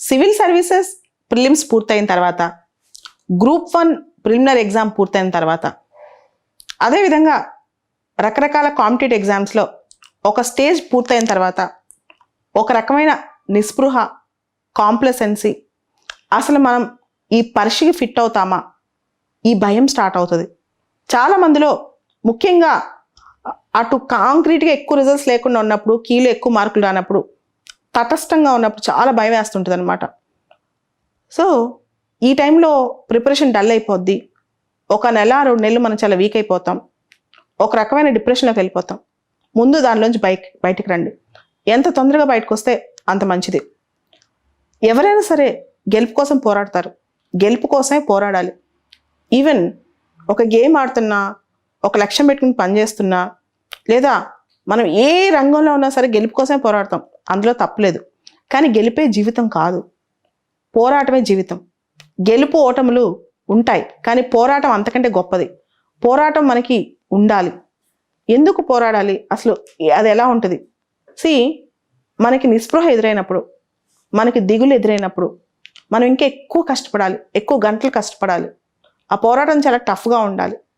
Civil services prelims పూర్తయిన తర్వాత, group 1 preliminary exam పూర్తయిన తర్వాత, అదేవిధంగా రకరకాల కాంపిటేటివ్ ఎగ్జామ్స్లో ఒక స్టేజ్ పూర్తయిన తర్వాత ఒక రకమైన నిస్పృహ, కాంప్లసెన్సీ, అసలు మనం ఈ పరీక్షకి ఫిట్ అవుతామా, ఈ భయం స్టార్ట్ అవుతుంది చాలామందిలో. ముఖ్యంగా అటు కాంక్రీట్గా ఎక్కువ రిజల్ట్స్ లేకుండా ఉన్నప్పుడు, కీలో ఎక్కువ మార్కులు రానప్పుడు, తటస్థంగా ఉన్నప్పుడు చాలా భయం వేస్తుంటుంది అనమాట. సో ఈ టైంలో ప్రిపరేషన్ డల్ అయిపోద్ది. ఒక నెల 2 నెలలు మనం చాలా వీక్ అయిపోతాం. ఒక రకమైన డిప్రెషన్లోకి వెళ్ళిపోతాం. ముందు దానిలోంచి బయటికి రండి. ఎంత తొందరగా బయటకు వస్తే అంత మంచిది. ఎవరైనా సరే గెలుపు కోసం పోరాడతారు. గెలుపు కోసమే పోరాడాలి. ఈవెన్ ఒక గేమ్ ఆడుతున్నా, ఒక లక్ష్యం పెట్టుకుని పనిచేస్తున్నా, లేదా మనం ఏ రంగంలో ఉన్నా సరే గెలుపు కోసమే పోరాడతాం. అందులో తప్పలేదు. కానీ గెలిపే జీవితం కాదు, పోరాటమే జీవితం. గెలుపు ఓటములు ఉంటాయి, కానీ పోరాటం అంతకంటే గొప్పది. పోరాటం మనకి ఉండాలి. ఎందుకు పోరాడాలి, అసలు అది ఎలా ఉంటుంది? మనకి నిస్పృహ ఎదురైనప్పుడు, మనకి దిగులు ఎదురైనప్పుడు మనం ఇంకా ఎక్కువ కష్టపడాలి, ఎక్కువ గంటలు కష్టపడాలి. ఆ పోరాటం చాలా టఫ్గా ఉండాలి.